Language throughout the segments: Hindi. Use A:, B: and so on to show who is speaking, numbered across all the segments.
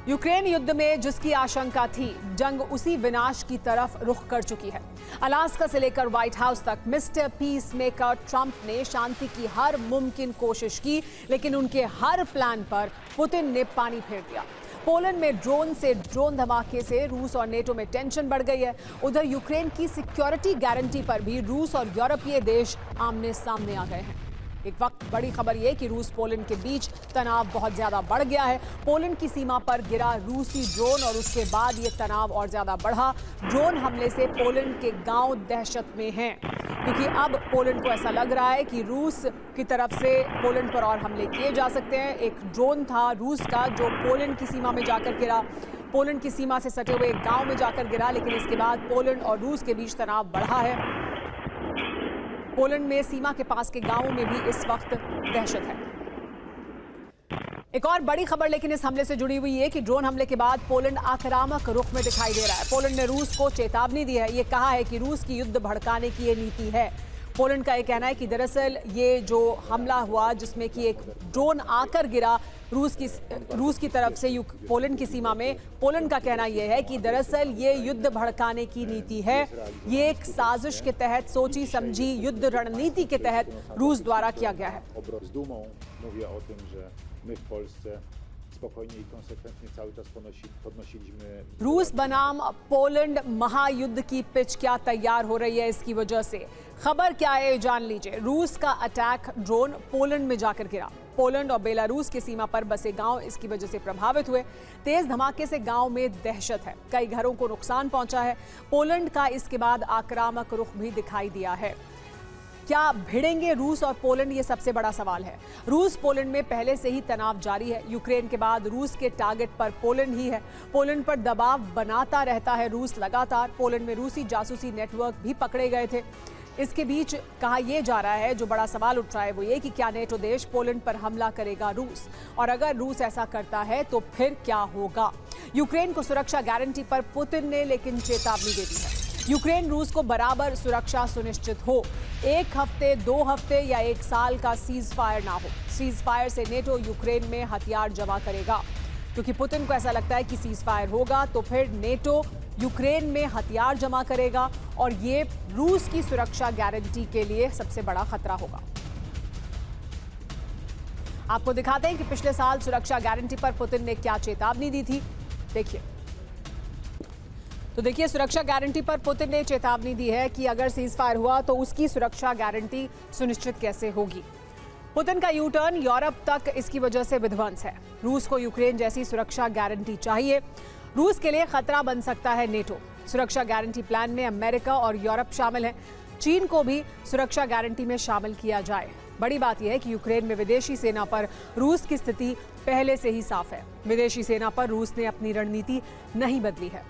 A: यूक्रेन युद्ध में जिसकी आशंका थी, जंग उसी विनाश की तरफ रुख कर चुकी है। अलास्का से लेकर व्हाइट हाउस तक मिस्टर पीस मेकर ट्रंप ने शांति की हर मुमकिन कोशिश की, लेकिन उनके हर प्लान पर पुतिन ने पानी फेर दिया। पोलैंड में ड्रोन धमाके से रूस और नेटो में टेंशन बढ़ गई है। उधर यूक्रेन की सिक्योरिटी गारंटी पर भी रूस और यूरोपीय देश आमने सामने आ गए हैं। एक वक्त बड़ी खबर यह कि रूस पोलैंड के बीच तनाव बहुत ज्यादा बढ़ गया है। पोलैंड की सीमा पर गिरा रूसी ड्रोन और उसके बाद ये तनाव और ज्यादा बढ़ा। ड्रोन हमले से पोलैंड के गांव दहशत में हैं, क्योंकि अब पोलैंड को ऐसा लग रहा है कि रूस की तरफ से पोलैंड पर और हमले किए जा सकते हैं। एक ड्रोन था रूस का जो पोलैंड की सीमा में जाकर गिरा, पोलैंड की सीमा से सटे हुए एक गांव में जाकर गिरा, लेकिन इसके बाद पोलैंड और रूस के बीच तनाव बढ़ा है। पोलैंड में सीमा के पास के गांवों में भी इस वक्त दहशत है। एक और बड़ी खबर लेकिन इस हमले से जुड़ी हुई है कि ड्रोन हमले के बाद पोलैंड आक्रामक रुख में दिखाई दे रहा है। पोलैंड ने रूस को चेतावनी दी है। ये कहा है कि रूस की युद्ध भड़काने की ये नीति है। पोलैंड का ये कहना है कि दरअसल ये जो हमला हुआ जिसमें कि एक ड्रोन आकर गिरा रूस की तरफ से पोलैंड की सीमा में, पोलैंड का कहना यह है कि दरअसल ये युद्ध भड़काने की नीति है। ये एक साजिश के तहत, सोची समझी युद्ध रणनीति के तहत रूस द्वारा किया गया है। रूस बनाम पोलैंड महायुद्ध की पिच क्या तैयार हो रही है, इसकी वजह से खबर क्या है जान लीजिए। रूस का अटैक ड्रोन पोलैंड में जाकर गिरा। पोलैंड और बेलारूस की सीमा पर बसे गांव इसकी वजह से प्रभावित हुए। तेज धमाके से गांव में दहशत है, कई घरों को नुकसान पहुंचा है। पोलैंड का इसके बाद आक्रामक रुख भी दिखाई दिया है। क्या भिड़ेंगे रूस और पोलैंड, ये सबसे बड़ा सवाल है। रूस पोलैंड में पहले से ही तनाव जारी है। यूक्रेन के बाद रूस के टारगेट पर पोलैंड ही है। पोलैंड पर दबाव बनाता रहता है रूस लगातार। पोलैंड में रूसी जासूसी नेटवर्क भी पकड़े गए थे। इसके बीच कहा यह जा रहा है, जो बड़ा सवाल उठ रहा है वो ये कि क्या नेटो देश पोलैंड पर हमला करेगा रूस, और अगर रूस ऐसा करता है तो फिर क्या होगा। यूक्रेन को सुरक्षा गारंटी पर पुतिन ने लेकिन चेतावनी दे दी है। यूक्रेन रूस को बराबर सुरक्षा सुनिश्चित हो। 1 हफ्ते, 2 हफ्ते या 1 साल का सीज फायर ना हो। सीज फायर से नेटो यूक्रेन में हथियार जमा करेगा, क्योंकि पुतिन को ऐसा लगता है कि सीज फायर होगा तो फिर नेटो यूक्रेन में हथियार जमा करेगा और ये रूस की सुरक्षा गारंटी के लिए सबसे बड़ा खतरा होगा। आपको दिखाते हैं कि पिछले साल सुरक्षा गारंटी पर पुतिन ने क्या चेतावनी दी थी। देखिए, तो देखिए, सुरक्षा गारंटी पर पुतिन ने चेतावनी दी है कि अगर सीज फायर हुआ तो उसकी सुरक्षा गारंटी सुनिश्चित कैसे होगी। पुतिन का यू टर्न यूरोप तक इसकी वजह से विध्वंस है। रूस को यूक्रेन जैसी सुरक्षा गारंटी चाहिए। रूस के लिए खतरा बन सकता है नेटो। सुरक्षा गारंटी प्लान में अमेरिका और यूरोप शामिल हैं। चीन को भी सुरक्षा गारंटी में शामिल किया जाए। बड़ी बात यह है कि यूक्रेन में विदेशी सेना पर रूस की स्थिति पहले से ही साफ है। विदेशी सेना पर रूस ने अपनी रणनीति नहीं बदली है।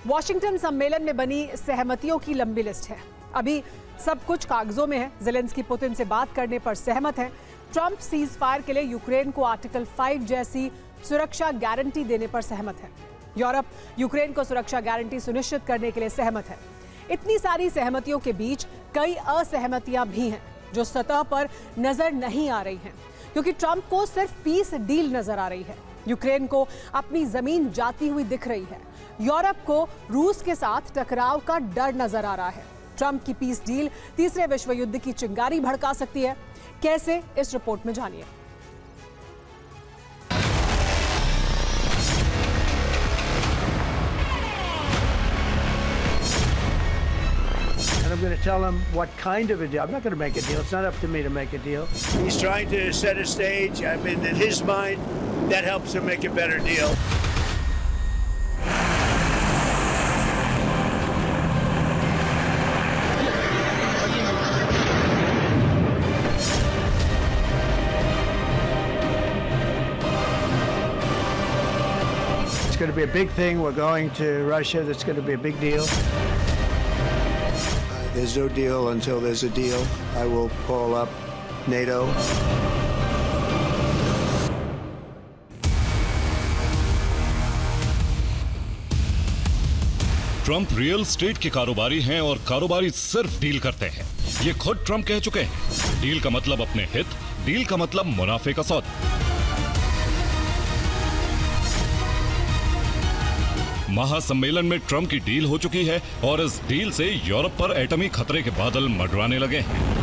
A: वॉशिंगटन सम्मेलन में बनी सहमतियों की लंबी लिस्ट है। अभी सब कुछ कागजों में है। ज़ेलेंस्की पुतिन से बात करने पर सहमत है। ट्रंप सीज फायर के लिए यूक्रेन को आर्टिकल 5 जैसी सुरक्षा गारंटी देने पर सहमत है। यूरोप यूक्रेन को सुरक्षा गारंटी सुनिश्चित करने के लिए सहमत है। इतनी सारी सहमतियों के बीच कई असहमतियां भी हैं जो सतह पर नजर नहीं आ रही हैं, क्योंकि ट्रंप को सिर्फ पीस डील नजर आ रही है। यूक्रेन को अपनी जमीन जाती हुई दिख रही है। यूरोप को रूस के साथ टकराव का डर नजर आ रहा है। ट्रंप की पीस डील तीसरे विश्व युद्ध की चिंगारी भड़का सकती है। कैसे, इस रिपोर्ट में जानिए।
B: I'm going to tell him what kind of a deal. I'm not going to make a deal. It's not up to me to make a deal.
C: He's trying to set a stage. I mean, in his mind, that helps him make a better deal.
B: It's going to be a big thing. We're going to Russia. That's going to be a big deal.
C: There's no deal until there's a deal. I will call up NATO.
D: Trump real estate के कारोबारी हैं और कारोबारी सिर्फ डील करते हैं। ये खुद ट्रंप कह चुके हैं। डील का मतलब अपने हित, डील का मतलब मुनाफे का सौदा। महासम्मेलन में ट्रंप की डील हो चुकी है और इस डील से यूरोप पर एटमी खतरे के बादल मंडराने लगे हैं।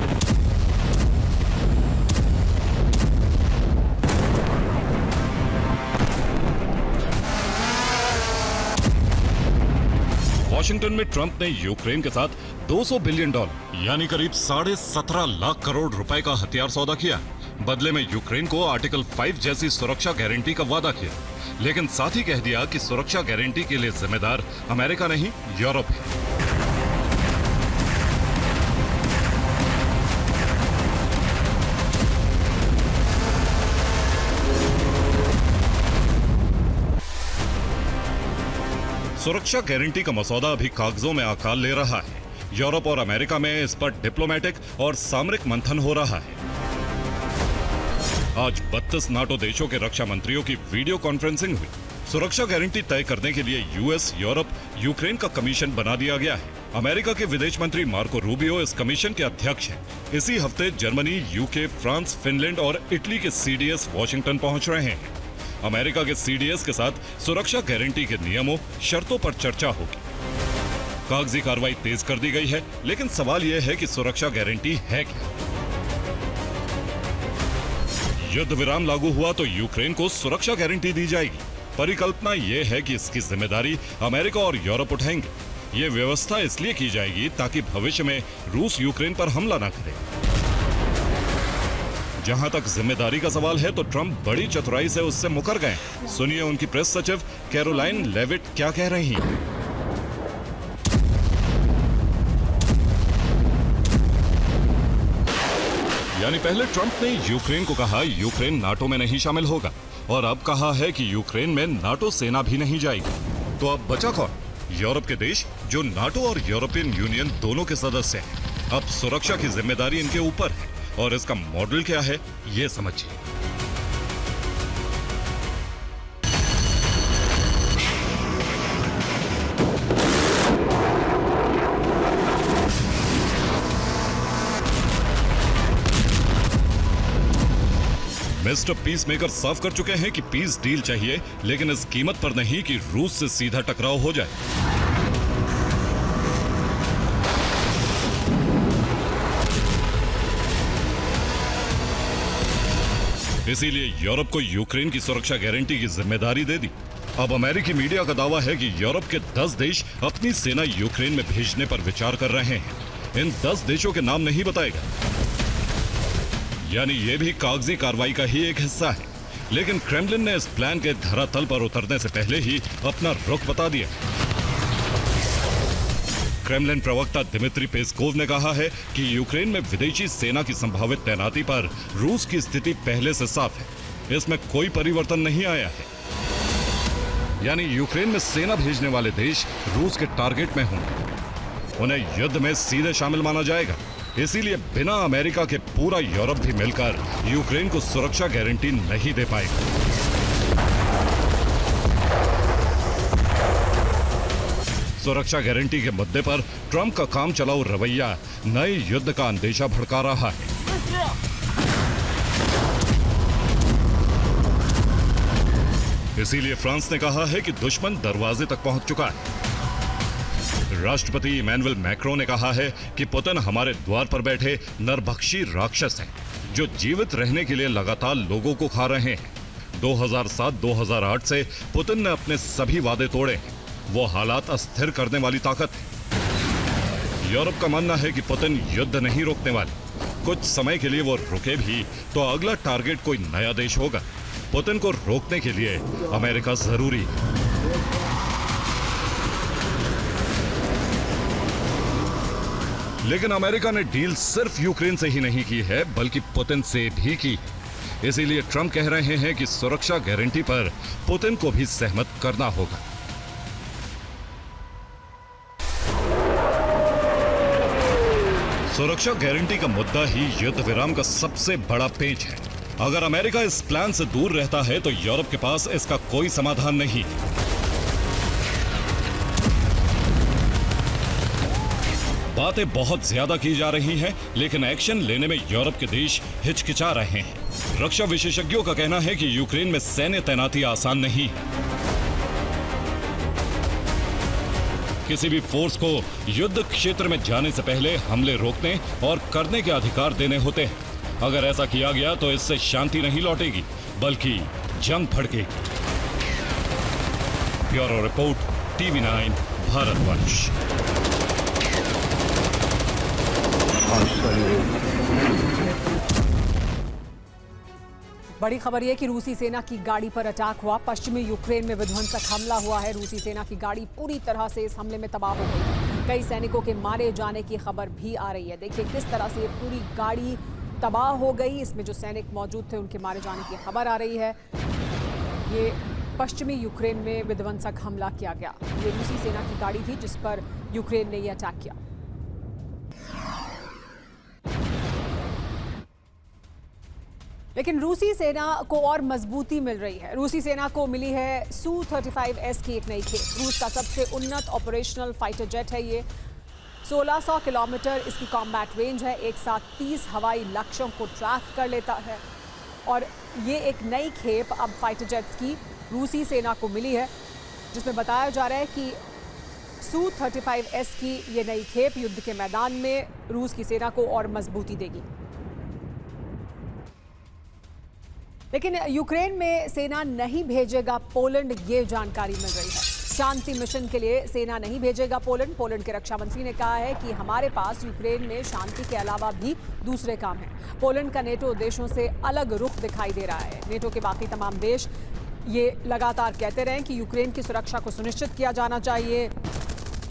D: वॉशिंगटन में ट्रंप ने यूक्रेन के साथ $200 बिलियन यानी करीब 17.5 लाख करोड़ रुपए का हथियार सौदा किया। बदले में यूक्रेन को आर्टिकल 5 जैसी सुरक्षा गारंटी का वादा किया, लेकिन साथ ही कह दिया कि सुरक्षा गारंटी के लिए जिम्मेदार अमेरिका नहीं, यूरोप है। सुरक्षा गारंटी का मसौदा अभी कागजों में आकार ले रहा है। यूरोप और अमेरिका में इस पर डिप्लोमेटिक और सामरिक मंथन हो रहा है। आज 32 नाटो देशों के रक्षा मंत्रियों की वीडियो कॉन्फ्रेंसिंग हुई। सुरक्षा गारंटी तय करने के लिए यूएस, यूरोप, यूक्रेन का कमीशन बना दिया गया है। अमेरिका के विदेश मंत्री मार्को रूबियो इस कमीशन के अध्यक्ष हैं। इसी हफ्ते जर्मनी, यूके, फ्रांस, फिनलैंड और इटली के सीडीएस वॉशिंगटन पहुंच रहे हैं। अमेरिका के सीडीएस के साथ सुरक्षा गारंटी के नियमों, शर्तों पर चर्चा होगी। कागजी कार्रवाई तेज कर दी गई है, लेकिन सवाल यह है कि सुरक्षा गारंटी है क्या? युद्ध विराम लागू हुआ तो यूक्रेन को सुरक्षा गारंटी दी जाएगी। परिकल्पना यह है कि इसकी जिम्मेदारी अमेरिका और यूरोप उठाएंगे। ये व्यवस्था इसलिए की जाएगी ताकि भविष्य में रूस यूक्रेन पर हमला न करे। जहां तक जिम्मेदारी का सवाल है तो ट्रंप बड़ी चतुराई से उससे मुकर गए। सुनिए उनकी प्रेस सचिव कैरोलाइन लेविट क्या कह रही हैं। यानी पहले ट्रंप ने यूक्रेन को कहा यूक्रेन नाटो में नहीं शामिल होगा, और अब कहा है कि यूक्रेन में नाटो सेना भी नहीं जाएगी। तो अब बचा कौन? यूरोप के देश जो नाटो और यूरोपियन यूनियन दोनों के सदस्य हैं। अब सुरक्षा की जिम्मेदारी इनके ऊपर है, और इसका मॉडल क्या है ये समझिए। मिस्टर पीस मेकर साफ कर चुके हैं कि पीस डील चाहिए, लेकिन इस कीमत पर नहीं कि रूस से सीधा टकराव हो जाए। इसीलिए यूरोप को यूक्रेन की सुरक्षा गारंटी की जिम्मेदारी दे दी। अब अमेरिकी मीडिया का दावा है कि यूरोप के 10 देश अपनी सेना यूक्रेन में भेजने पर विचार कर रहे हैं। इन 10 देशों के नाम नहीं बताएगा, यानी ये भी कागजी कार्रवाई का ही एक हिस्सा है। लेकिन क्रेमलिन ने इस प्लान के धरातल पर उतरने से पहले ही अपना रुख बता दिया। क्रेमलिन प्रवक्ता दिमित्री पेस्कोव ने कहा है कि यूक्रेन में विदेशी सेना की संभावित तैनाती पर रूस की स्थिति पहले से साफ है। इसमें कोई परिवर्तन नहीं आया है। यानी यूक्रेन में सेना भेजने वाले देश रूस के टारगेट में होंगे। उन्हें युद्ध में सीधे शामिल माना जाएगा। इसीलिए बिना अमेरिका के पूरा यूरोप भी मिलकर यूक्रेन को सुरक्षा गारंटी नहीं दे पाएगा। सुरक्षा गारंटी के मुद्दे पर ट्रंप का काम चलाऊ रवैया नए युद्ध का अंदेशा भड़का रहा है। इसीलिए फ्रांस ने कहा है कि दुश्मन दरवाजे तक पहुंच चुका है। राष्ट्रपति इमैनुअल मैक्रो ने कहा है कि पुतिन हमारे द्वार पर बैठे नरभक्षी राक्षस हैं, जो जीवित रहने के लिए लगातार लोगों को खा रहे हैं। 2007-2008 से पुतिन ने अपने सभी वादे तोड़े हैं। वो हालात अस्थिर करने वाली ताकत है। यूरोप का मानना है कि पुतिन युद्ध नहीं रोकने वाले। कुछ समय के लिए वो रुके भी तो अगला टारगेट कोई नया देश होगा। पुतिन को रोकने के लिए अमेरिका जरूरी है। लेकिन अमेरिका ने डील सिर्फ यूक्रेन से ही नहीं की है, बल्कि पुतिन से भी की। इसीलिए ट्रंप कह रहे हैं कि सुरक्षा गारंटी पर पुतिन को भी सहमत करना होगा। सुरक्षा गारंटी का मुद्दा ही युद्ध विराम का सबसे बड़ा पेच है। अगर अमेरिका इस प्लान से दूर रहता है तो यूरोप के पास इसका कोई समाधान नहीं है। बातें बहुत ज्यादा की जा रही हैं, लेकिन एक्शन लेने में यूरोप के देश हिचकिचा रहे हैं। रक्षा विशेषज्ञों का कहना है कि यूक्रेन में सैन्य तैनाती आसान नहीं है। किसी भी फोर्स को युद्ध क्षेत्र में जाने से पहले हमले रोकने और करने के अधिकार देने होते हैं। अगर ऐसा किया गया तो इससे शांति नहीं लौटेगी बल्कि जंग भड़केगी। Bureau report, TV9 Bharatvarsh.
A: बड़ी खबर यह कि रूसी सेना की गाड़ी पर अटैक हुआ। पश्चिमी यूक्रेन में विध्वंसक हमला हुआ है। रूसी सेना की गाड़ी पूरी तरह से इस हमले में तबाह हो गई। कई सैनिकों के मारे जाने की खबर भी आ रही है। देखिए किस तरह से ये पूरी गाड़ी तबाह हो गई। इसमें जो सैनिक मौजूद थे उनके मारे जाने की खबर आ रही है। ये पश्चिमी यूक्रेन में विध्वंसक हमला किया गया। ये रूसी सेना की गाड़ी थी जिस पर यूक्रेन ने यह अटैक किया। लेकिन रूसी सेना को और मजबूती मिल रही है। रूसी सेना को मिली है Su-35S की एक नई खेप। रूस का सबसे उन्नत ऑपरेशनल फाइटर जेट है ये। 1600 किलोमीटर इसकी कॉम्बैट रेंज है। एक साथ 30 हवाई लक्ष्यों को ट्रैक कर लेता है। और ये एक नई खेप अब फाइटर जेट्स की रूसी सेना को मिली है, जिसमें बताया जा रहा है कि Su-35S की ये नई खेप युद्ध के मैदान में रूस की सेना को और मजबूती देगी। लेकिन यूक्रेन में सेना नहीं भेजेगा पोलैंड, ये जानकारी मिल रही है। शांति मिशन के लिए सेना नहीं भेजेगा पोलैंड। पोलैंड के रक्षा मंत्री ने कहा है कि हमारे पास यूक्रेन में शांति के अलावा भी दूसरे काम हैं। पोलैंड का नेटो देशों से अलग रुख दिखाई दे रहा है। नेटो के बाकी तमाम देश ये लगातार कहते रहे कि यूक्रेन की सुरक्षा को सुनिश्चित किया जाना चाहिए,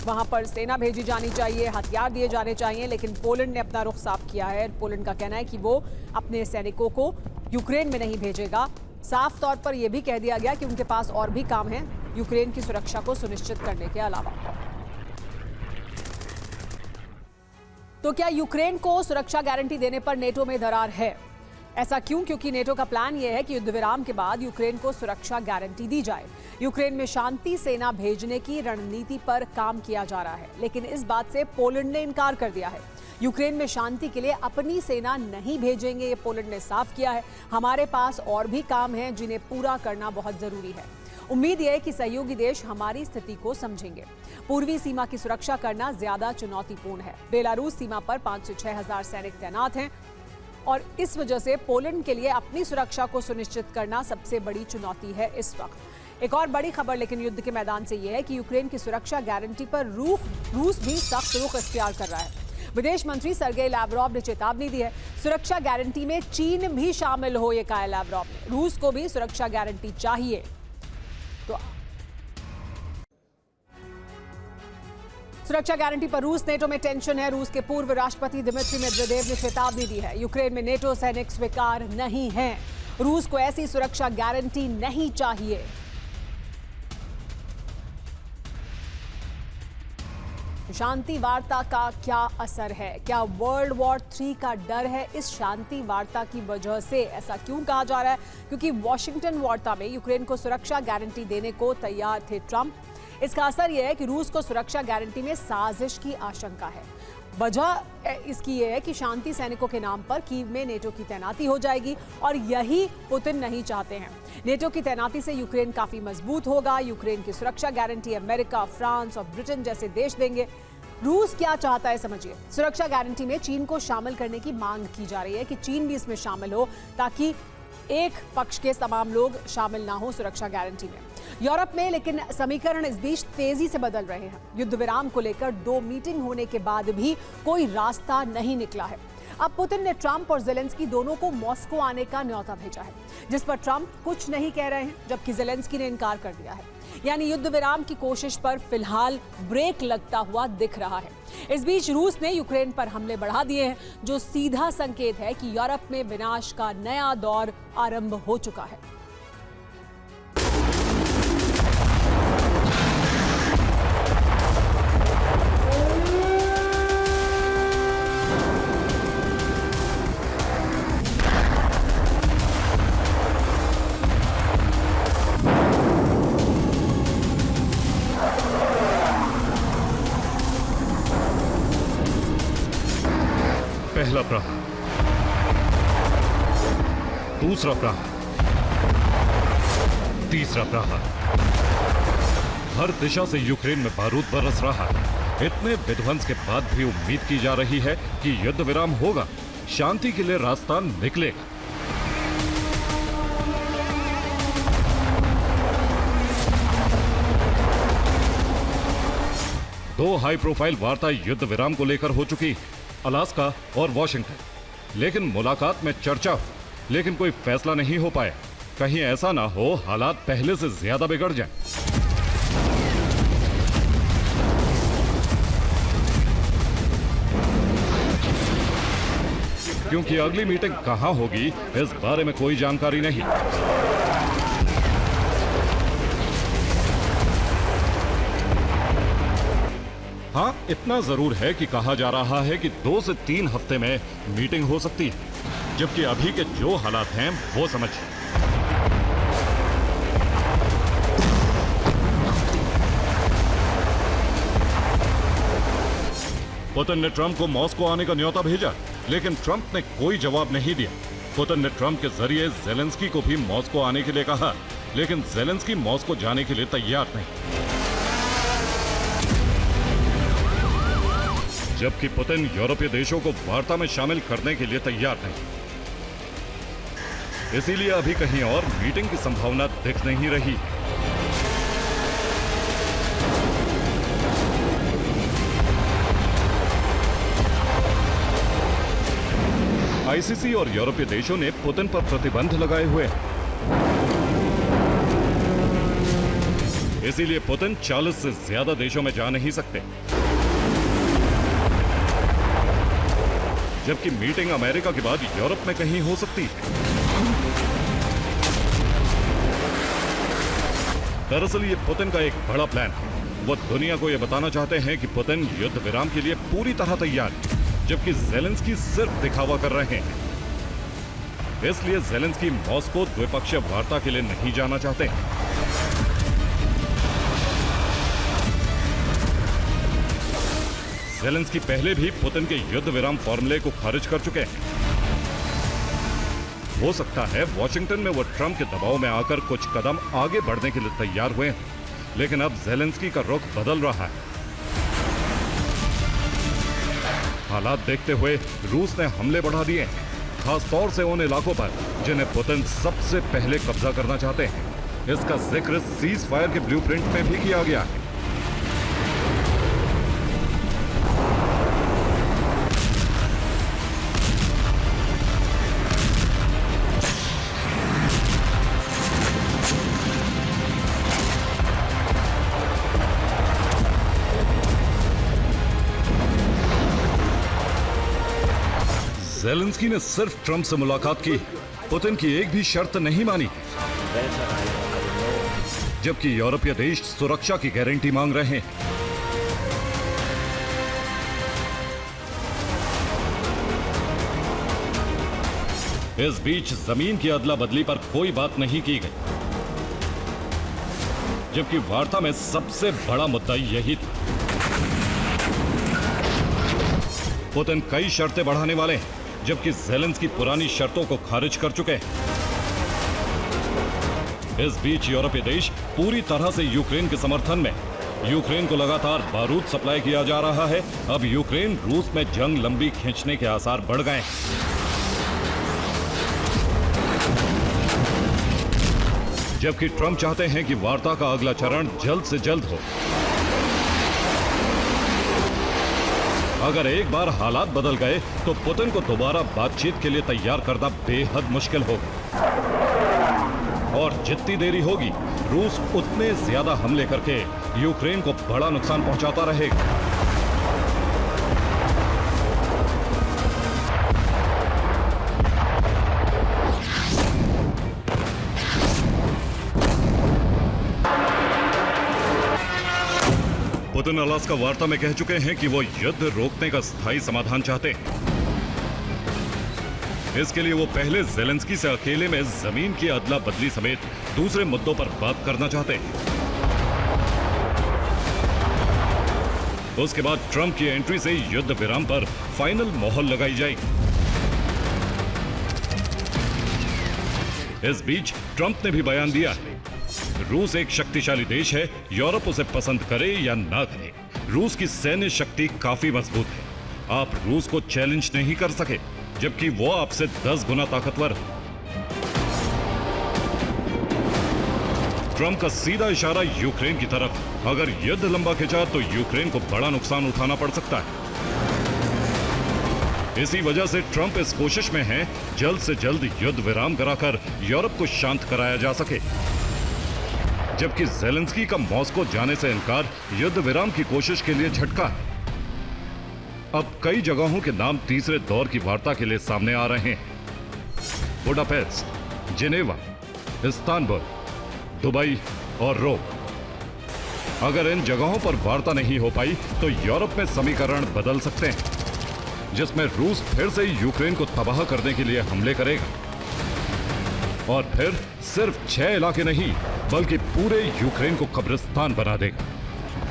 A: वहां पर सेना भेजी जानी चाहिए, हथियार दिए जाने चाहिए। लेकिन पोलैंड ने अपना रुख साफ किया है। पोलैंड का कहना है कि वो अपने सैनिकों को यूक्रेन में नहीं भेजेगा। साफ तौर पर यह भी कह दिया गया कि उनके पास और भी काम है यूक्रेन की सुरक्षा को सुनिश्चित करने के अलावा। तो क्या यूक्रेन को सुरक्षा गारंटी देने पर नेटो में दरार है? ऐसा क्यों? क्योंकि नेटो का प्लान यह है कि युद्ध विराम के बाद यूक्रेन को सुरक्षा गारंटी दी जाए। यूक्रेन में शांति सेना भेजने की रणनीति पर काम किया जा रहा है, लेकिन इस बात से पोलैंड ने इनकार कर दिया है। यूक्रेन में शांति के लिए अपनी सेना नहीं भेजेंगे, ये पोलैंड ने साफ किया है। हमारे पास और भी काम हैं जिन्हें पूरा करना बहुत जरूरी है। उम्मीद यह है कि सहयोगी देश हमारी स्थिति को समझेंगे। पूर्वी सीमा की सुरक्षा करना ज्यादा चुनौतीपूर्ण है। बेलारूस सीमा पर 5 से 6 हजार सैनिक तैनात हैं और इस वजह से पोलैंड के लिए अपनी सुरक्षा को सुनिश्चित करना सबसे बड़ी चुनौती है इस वक्त। एक और बड़ी खबर लेकिन युद्ध के मैदान से यह है कि यूक्रेन की सुरक्षा गारंटी पर रूस भी सख्त रुख इख्तियार कर रहा है। विदेश मंत्री सर्गेई लैवरोव ने चेतावनी दी है। सुरक्षा गारंटी में चीन भी शामिल हो, ये कहा लैवरोव ने। रूस को भी सुरक्षा गारंटी चाहिए। तो सुरक्षा गारंटी पर रूस नेटो में टेंशन है। रूस के पूर्व राष्ट्रपति दिमित्री मेदवेदेव ने चेतावनी दी है। यूक्रेन में नेटो सैनिक स्वीकार नहीं हैं। रूस को ऐसी सुरक्षा गारंटी नहीं चाहिए। शांति वार्ता का क्या असर है? क्या वर्ल्ड वॉर 3 का डर है इस शांति वार्ता की वजह से? ऐसा क्यों कहा जा रहा है? क्योंकि वॉशिंगटन वार्ता में यूक्रेन को सुरक्षा गारंटी देने को तैयार थे ट्रंप। इसका असर यह है कि रूस को सुरक्षा गारंटी में साजिश की आशंका है। वजह इसकी यह है कि शांति सैनिकों के नाम पर कीव में नेटो की तैनाती हो जाएगी और यही पुतिन नहीं चाहते हैं। नेटो की तैनाती से यूक्रेन काफी मजबूत होगा। यूक्रेन की सुरक्षा गारंटी अमेरिका, फ्रांस और ब्रिटेन जैसे देश देंगे। रूस क्या चाहता है समझिए। सुरक्षा गारंटी में चीन को शामिल करने की मांग की जा रही है कि चीन भी इसमें शामिल हो ताकि एक पक्ष के तमाम लोग शामिल ना हो सुरक्षा गारंटी में। यूरोप में लेकिन समीकरण इस बीच तेजी से बदल रहे हैं। युद्ध विराम को लेकर 2 मीटिंग होने के बाद भी कोई रास्ता नहीं निकला है। अब पुतिन ने ट्रंप और जेलेंस्की दोनों को मॉस्को आने का न्योता भेजा है, जिस पर ट्रंप कुछ नहीं कह रहे हैं, जबकि जेलेंस्की ने इनकार कर दिया है। यानी युद्ध विराम की कोशिश पर फिलहाल ब्रेक लगता हुआ दिख रहा है। इस बीच रूस ने यूक्रेन पर हमले बढ़ा दिए हैं, जो सीधा संकेत है कि यूरोप में विनाश का नया दौर आरंभ हो चुका है।
D: पहला प्रहार, दूसरा प्रहार, तीसरा प्रहार। हर दिशा से यूक्रेन में बारूद बरस रहा है। इतने विध्वंस के बाद भी उम्मीद की जा रही है कि युद्ध विराम होगा, शांति के लिए रास्ता निकलेगा। दो हाई प्रोफाइल वार्ता युद्ध विराम को लेकर हो चुकी, अलास्का और वॉशिंगटन। लेकिन मुलाकात में चर्चा हो, लेकिन कोई फैसला नहीं हो पाया। कहीं ऐसा ना हो हालात पहले से ज्यादा बिगड़ जाएं। क्योंकि अगली मीटिंग कहां होगी इस बारे में कोई जानकारी नहीं। हाँ, इतना जरूर है कि कहा जा रहा है कि 2 से 3 हफ्ते में मीटिंग हो सकती है, जबकि अभी के जो हालात हैं वो समझिए। पुतिन ने ट्रंप को मॉस्को आने का न्योता भेजा, लेकिन ट्रंप ने कोई जवाब नहीं दिया। पुतिन ने ट्रंप के जरिए ज़ेलेंस्की को भी मॉस्को आने के लिए कहा, लेकिन ज़ेलेंस्की मॉस्को जाने के लिए तैयार नहीं। जबकि पुतिन यूरोपीय देशों को वार्ता में शामिल करने के लिए तैयार नहीं। इसीलिए अभी कहीं और मीटिंग की संभावना दिख नहीं रही। आईसीसी और यूरोपीय देशों ने पुतिन पर प्रतिबंध लगाए हुए हैं। इसीलिए पुतिन 40 से ज्यादा देशों में जा नहीं सकते। जबकि मीटिंग अमेरिका के बाद यूरोप में कहीं हो सकती है। दरअसल ये पुतिन का एक बड़ा प्लान है। वो दुनिया को यह बताना चाहते हैं कि पुतिन युद्ध विराम के लिए पूरी तरह तैयार है, जबकि ज़ेलेंस्की सिर्फ दिखावा कर रहे हैं। इसलिए ज़ेलेंस्की मॉस्को द्विपक्षीय वार्ता के लिए नहीं जाना चाहते। ज़ेलेंस्की पहले भी पुतिन के युद्ध विराम फॉर्मूले को खारिज कर चुके हैं। हो सकता है वॉशिंगटन में वो ट्रंप के दबाव में आकर कुछ कदम आगे बढ़ने के लिए तैयार हुए हैं, लेकिन अब ज़ेलेंस्की का रुख बदल रहा है। हालात देखते हुए रूस ने हमले बढ़ा दिए हैं, खास तौर से उन इलाकों पर जिन्हें पुतिन सबसे पहले कब्जा करना चाहते हैं। इसका जिक्र सीज फायर के ब्लूप्रिंट में भी किया गया है। ज़ेलेंस्की ने सिर्फ ट्रंप से मुलाकात की, पुतिन की एक भी शर्त नहीं मानी। जबकि यूरोपीय देश सुरक्षा की गारंटी मांग रहे हैं। इस बीच जमीन की अदला बदली पर कोई बात नहीं की गई, जबकि वार्ता में सबसे बड़ा मुद्दा यही था। पुतिन कई शर्तें बढ़ाने वाले हैं, जबकि ज़ेलेंस्की पुरानी शर्तों को खारिज कर चुके हैं। इस बीच यूरोपीय देश पूरी तरह से यूक्रेन के समर्थन में। यूक्रेन को लगातार बारूद सप्लाई किया जा रहा है। अब यूक्रेन रूस में जंग लंबी खींचने के आसार बढ़ गए हैं। जबकि ट्रंप चाहते हैं कि वार्ता का अगला चरण जल्द से जल्द हो। अगर एक बार हालात बदल गए तो पुतिन को दोबारा बातचीत के लिए तैयार करना बेहद मुश्किल होगा। और जितनी देरी होगी, रूस उतने ज्यादा हमले करके यूक्रेन को बड़ा नुकसान पहुंचाता रहेगा। पुतिन अलास्का वार्ता में कह चुके हैं कि वो युद्ध रोकने का स्थायी समाधान चाहते हैं। इसके लिए वो पहले ज़ेलेंस्की से अकेले में जमीन की अदला बदली समेत दूसरे मुद्दों पर बात करना चाहते हैं। उसके बाद ट्रंप की एंट्री से युद्ध विराम पर फाइनल मोहर लगाई जाएगी। इस बीच ट्रंप ने भी बयान दिया है रूस एक शक्तिशाली देश है, यूरोप उसे पसंद करे या ना करे। रूस की सैन्य शक्ति काफी मजबूत है। आप रूस को चैलेंज नहीं कर सके, जबकि वो आपसे 10 गुना ताकतवर है। ट्रंप का सीधा इशारा यूक्रेन की तरफ है। अगर युद्ध लंबा खिंचा तो यूक्रेन को बड़ा नुकसान उठाना पड़ सकता है। इसी वजह से ट्रंप इस कोशिश में है जल्द से जल्द युद्ध विराम कराकर यूरोप को शांत कराया जा सके, जबकि ज़ेलेंस्की का मॉस्को जाने से इनकार युद्ध विराम की कोशिश के लिए झटका है। अब कई जगहों के नाम तीसरे दौर की वार्ता के लिए सामने आ रहे हैं। बुडापेस्ट, जिनेवा, इस्तांबुल, दुबई और रोम। अगर इन जगहों पर वार्ता नहीं हो पाई तो यूरोप में समीकरण बदल सकते हैं, जिसमें रूस फिर से यूक्रेन को तबाह करने के लिए हमले करेगा और फिर सिर्फ 6 इलाके नहीं बल्कि पूरे यूक्रेन को कब्रिस्तान बना देगा।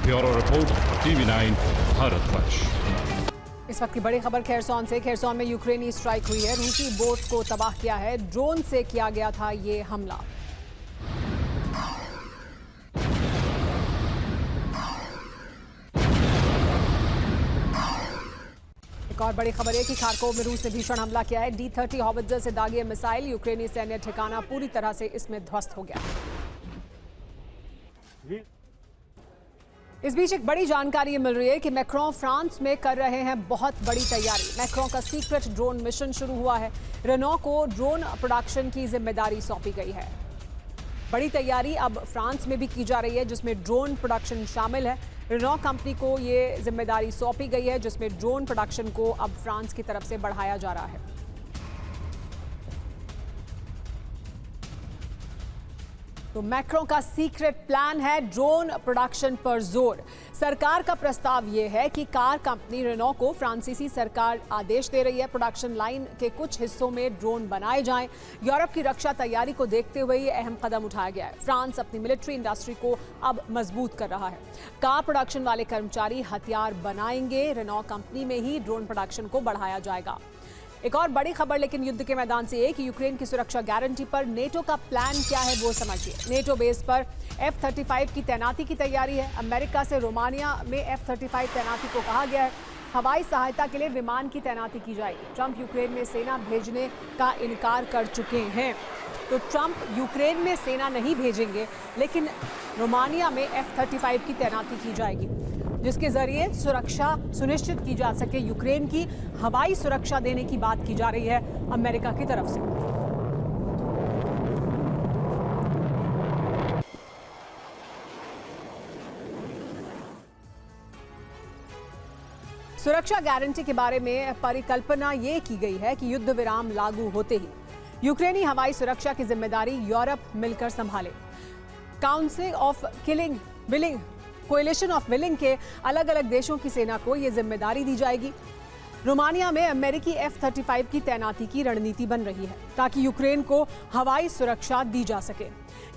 D: Bureau report, TV9 Bharatvarsh.
A: इस वक्त की बड़ी खबर खेरसौन से। खेरसौन में यूक्रेनी स्ट्राइक हुई है। रूसी बोट को तबाह किया है। ड्रोन से किया गया था ये हमला। एक और बड़ी खबर है कि खार्कोव में रूस ने भीषण हमला किया है। D-30 हॉवित्जर से दागी मिसाइल। यूक्रेनी सैन्य ठिकाना पूरी तरह से इसमें ध्वस्त हो गया। इस बीच एक बड़ी जानकारी ये मिल रही है कि मैक्रों फ्रांस में कर रहे हैं बहुत बड़ी तैयारी। मैक्रों का सीक्रेट ड्रोन मिशन शुरू हुआ है। रेनॉ को ड्रोन प्रोडक्शन की जिम्मेदारी सौंपी गई है। बड़ी तैयारी अब फ्रांस में भी की जा रही है, जिसमें ड्रोन प्रोडक्शन शामिल है। रेनॉ कंपनी को ये जिम्मेदारी सौंपी गई है, जिसमें ड्रोन प्रोडक्शन को अब फ्रांस की तरफ से बढ़ाया जा रहा है। तो मैक्रों का सीक्रेट प्लान है ड्रोन प्रोडक्शन पर जोर। सरकार का प्रस्ताव यह है कि कार कंपनी रेनॉ को फ्रांसीसी सरकार आदेश दे रही है, प्रोडक्शन लाइन के कुछ हिस्सों में ड्रोन बनाए जाएं। यूरोप की रक्षा तैयारी को देखते हुए ये अहम कदम उठाया गया है। फ्रांस अपनी मिलिट्री इंडस्ट्री को अब मजबूत कर रहा है। कार प्रोडक्शन वाले कर्मचारी हथियार बनाएंगे। रेनॉ कंपनी में ही ड्रोन प्रोडक्शन को बढ़ाया जाएगा। एक और बड़ी खबर लेकिन युद्ध के मैदान से है कि यूक्रेन की सुरक्षा गारंटी पर नेटो का प्लान क्या है वो समझिए। नेटो बेस पर F-35 की तैनाती की तैयारी है। अमेरिका से रोमानिया में F-35 तैनाती को कहा गया है। हवाई सहायता के लिए विमान की तैनाती की जाएगी। ट्रंप यूक्रेन में सेना भेजने का इनकार कर चुके हैं। तो ट्रंप यूक्रेन में सेना नहीं भेजेंगे, लेकिन रोमानिया में F-35 की तैनाती की जाएगी, जिसके जरिए सुरक्षा सुनिश्चित की जा सके। यूक्रेन की हवाई सुरक्षा देने की बात की जा रही है अमेरिका की तरफ से। सुरक्षा गारंटी के बारे में परिकल्पना ये की गई है कि युद्ध विराम लागू होते ही यूक्रेनी हवाई सुरक्षा की जिम्मेदारी यूरोप मिलकर संभाले। Council of willing coalition of willing के अलग अलग देशों की सेना को यह जिम्मेदारी दी जाएगी। रोमानिया में अमेरिकी F-35 की तैनाती की रणनीति बन रही है ताकि यूक्रेन को हवाई सुरक्षा दी जा सके।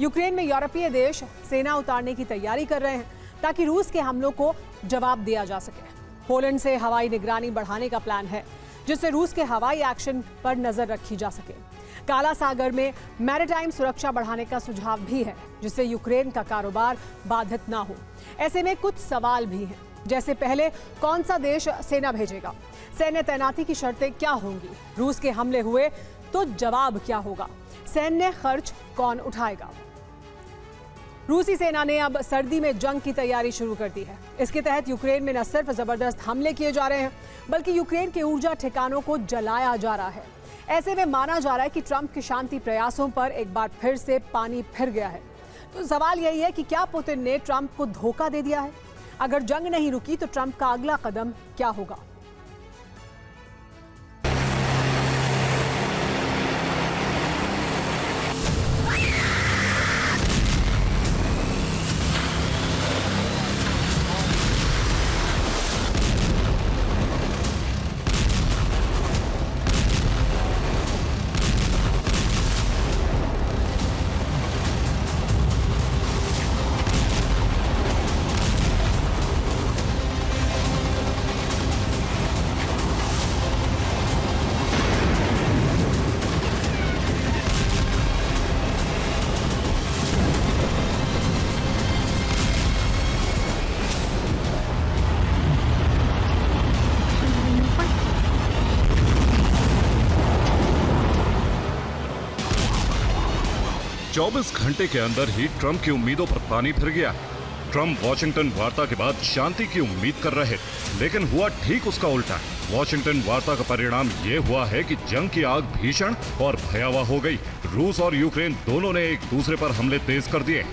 A: यूक्रेन में यूरोपीय देश सेना उतारने की तैयारी कर रहे हैं ताकि रूस के हमलों को जवाब दिया जा सके। पोलैंड से हवाई निगरानी बढ़ाने का प्लान है, जिससे रूस के हवाई एक्शन पर नजर रखी जा सके। काला सागर में मैरीटाइम सुरक्षा बढ़ाने का सुझाव भी है, जिससे यूक्रेन का कारोबार बाधित ना हो। ऐसे में कुछ सवाल भी हैं, जैसे पहले कौन सा देश सेना भेजेगा, सैन्य तैनाती की शर्तें क्या होंगी, रूस के हमले हुए तो जवाब क्या होगा, सैन्य खर्च कौन उठाएगा। रूसी सेना ने अब सर्दी में जंग की तैयारी शुरू कर दी है। इसके तहत यूक्रेन में न सिर्फ जबरदस्त हमले किए जा रहे हैं, बल्कि यूक्रेन के ऊर्जा ठिकानों को जलाया जा रहा है। ऐसे में माना जा रहा है कि ट्रंप के शांति प्रयासों पर एक बार फिर से पानी फिर गया है। तो सवाल यही है कि क्या पुतिन ने ट्रंप को धोखा दे दिया है? अगर जंग नहीं रुकी तो ट्रंप का अगला कदम क्या होगा?
D: 24 घंटे के अंदर ही ट्रंप की उम्मीदों पर पानी फिर गया। ट्रंप वॉशिंगटन वार्ता के बाद शांति की उम्मीद कर रहे थे, लेकिन हुआ ठीक उसका उल्टा। वॉशिंगटन वार्ता का परिणाम ये हुआ है कि जंग की आग भीषण और भयावह हो गई। रूस और यूक्रेन दोनों ने एक दूसरे पर हमले तेज कर दिए।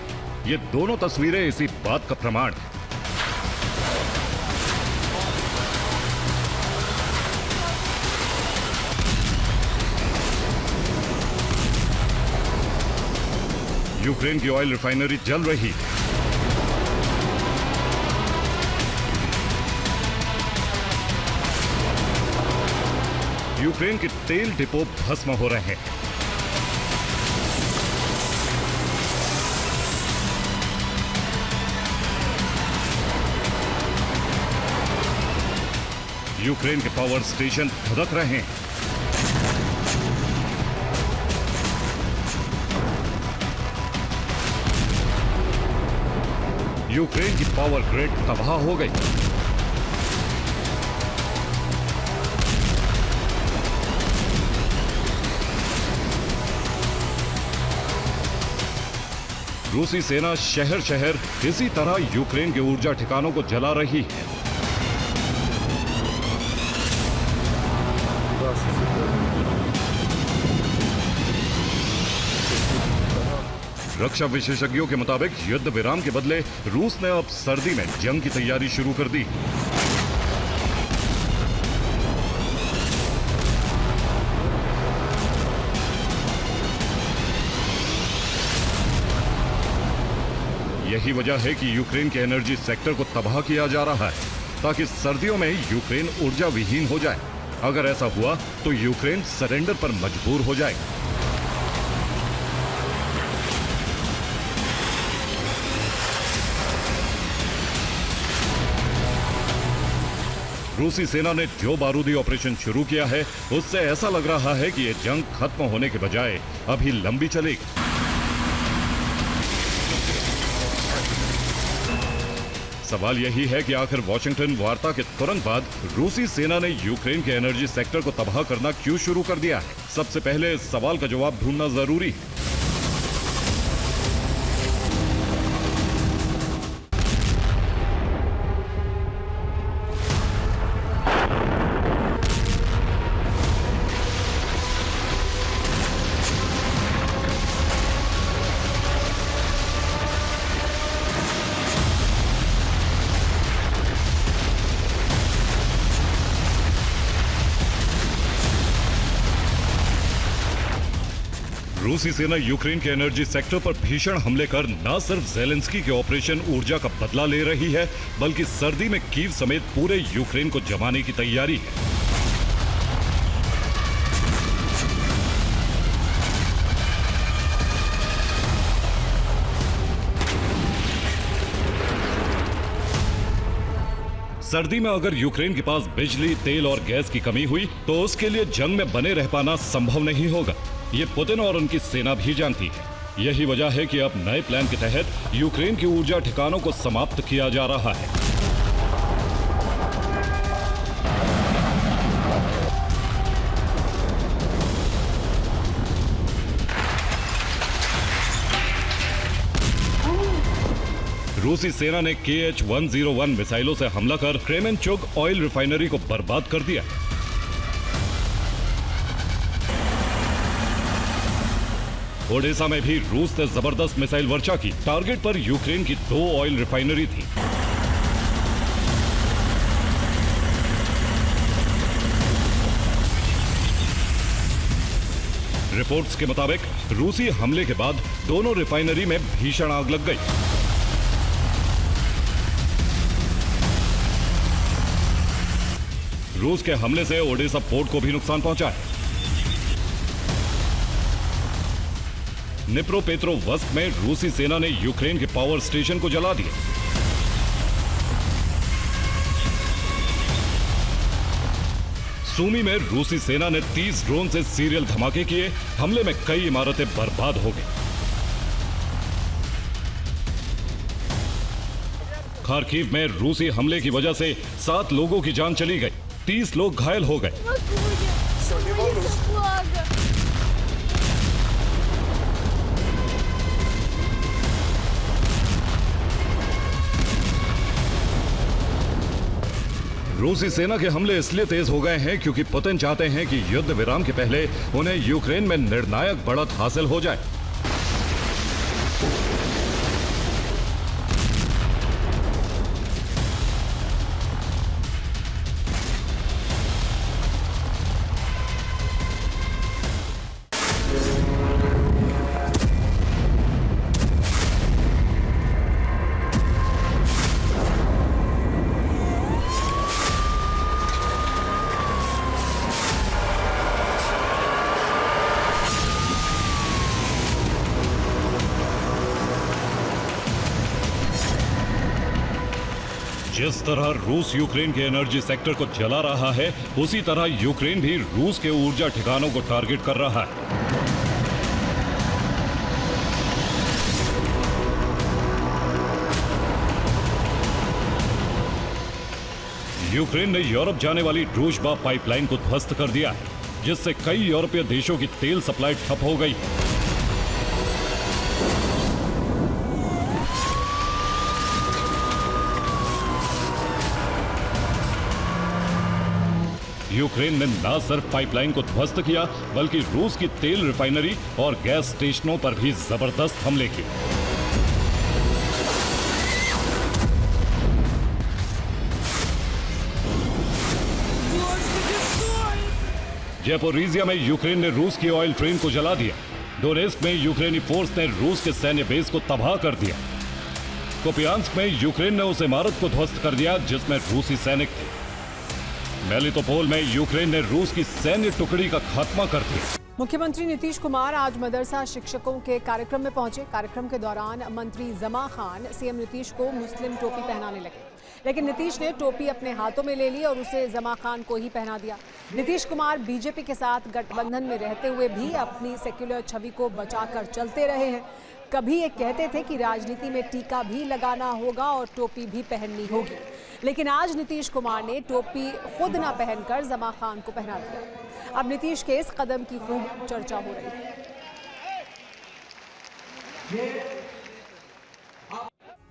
D: ये दोनों तस्वीरें इसी बात का प्रमाण है। यूक्रेन की ऑयल रिफाइनरी जल रही है। यूक्रेन के तेल डिपो भस्म हो रहे हैं। यूक्रेन के पावर स्टेशन धधक रहे हैं। यूक्रेन की पावर ग्रिड तबाह हो गई। रूसी सेना शहर शहर इसी तरह यूक्रेन के ऊर्जा ठिकानों को जला रही है। रक्षा विशेषज्ञों के मुताबिक युद्ध विराम के बदले रूस ने अब सर्दी में जंग की तैयारी शुरू कर दी। यही वजह है कि यूक्रेन के एनर्जी सेक्टर को तबाह किया जा रहा है, ताकि सर्दियों में यूक्रेन ऊर्जा विहीन हो जाए। अगर ऐसा हुआ तो यूक्रेन सरेंडर पर मजबूर हो जाएगा। रूसी सेना ने जो बारूदी ऑपरेशन शुरू किया है, उससे ऐसा लग रहा है कि यह जंग खत्म होने के बजाय अभी लंबी चलेगी। सवाल यही है कि आखिर वॉशिंगटन वार्ता के तुरंत बाद रूसी सेना ने यूक्रेन के एनर्जी सेक्टर को तबाह करना क्यों शुरू कर दिया है? सबसे पहले इस सवाल का जवाब ढूंढना जरूरी है। रूसी सेना यूक्रेन के एनर्जी सेक्टर पर भीषण हमले कर न सिर्फ ज़ेलेंस्की के ऑपरेशन ऊर्जा का बदला ले रही है, बल्कि सर्दी में कीव समेत पूरे यूक्रेन को जमाने की तैयारी है। सर्दी में अगर यूक्रेन के पास बिजली, तेल और गैस की कमी हुई तो उसके लिए जंग में बने रह पाना संभव नहीं होगा। ये पुतिन और उनकी सेना भी जानती है। यही वजह है कि अब नए प्लान के तहत यूक्रेन की ऊर्जा ठिकानों को समाप्त किया जा रहा है। रूसी सेना ने KH-101 मिसाइलों से हमला कर क्रेमेंचुग ऑयल रिफाइनरी को बर्बाद कर दिया। ओडेसा में भी रूस ने जबरदस्त मिसाइल वर्षा की। टारगेट पर यूक्रेन की 2 ऑयल रिफाइनरी थी। रिपोर्ट्स के मुताबिक रूसी हमले के बाद दोनों रिफाइनरी में भीषण आग लग गई। रूस के हमले से ओडेसा पोर्ट को भी नुकसान पहुंचा है। निप्रोपेट्रोवस्क में रूसी सेना ने यूक्रेन के पावर स्टेशन को जला दिया। सूमी में रूसी सेना ने 30 ड्रोन से सीरियल धमाके किए। हमले में कई इमारतें बर्बाद हो गई। खार्किव में रूसी हमले की वजह से 7 लोगों की जान चली गई, 30 लोग घायल हो गए। रूसी सेना के हमले इसलिए तेज हो गए हैं क्योंकि पुतिन चाहते हैं कि युद्ध विराम के पहले उन्हें यूक्रेन में निर्णायक बढ़त हासिल हो जाए। जिस तरह रूस यूक्रेन के एनर्जी सेक्टर को जला रहा है, उसी तरह यूक्रेन भी रूस के ऊर्जा ठिकानों को टारगेट कर रहा है। यूक्रेन ने यूरोप जाने वाली ड्रूजबा पाइपलाइन को ध्वस्त कर दिया है, जिससे कई यूरोपीय देशों की तेल सप्लाई ठप हो गई। यूक्रेन ने न सिर्फ पाइपलाइन को ध्वस्त किया, बल्कि रूस की तेल रिफाइनरी और गैस स्टेशनों पर भी जबरदस्त हमले किए। ज़ैपोरिज़िया में यूक्रेन ने रूस की ऑयल ट्रेन को जला दिया। डोनेस्क में यूक्रेनी फोर्स ने रूस के सैन्य बेस को तबाह कर दिया। कुपियांस्क में यूक्रेन ने उस इमारत को ध्वस्त कर दिया जिसमें रूसी सैनिक थे। मेलिटोपोल में यूक्रेन ने रूस की सैन्य टुकड़ी का खात्मा कर दिया।
A: मुख्यमंत्री नीतीश कुमार आज मदरसा शिक्षकों के कार्यक्रम में पहुंचे। कार्यक्रम के दौरान मंत्री जमा खान सीएम नीतीश को मुस्लिम टोपी पहनाने लगे, लेकिन नीतीश ने टोपी अपने हाथों में ले ली और उसे जमा खान को ही पहना दिया। नीतीश कुमार बीजेपी के साथ गठबंधन में रहते हुए भी अपनी सेक्युलर छवि को बचाकर चलते रहे हैं। कभी ये कहते थे कि राजनीति में टीका भी लगाना होगा और टोपी भी पहननी होगी, लेकिन आज नीतीश कुमार ने टोपी खुद ना पहनकर जमा खान को पहना दिया। अब नीतीश के इस कदम की खूब चर्चा हो रही है।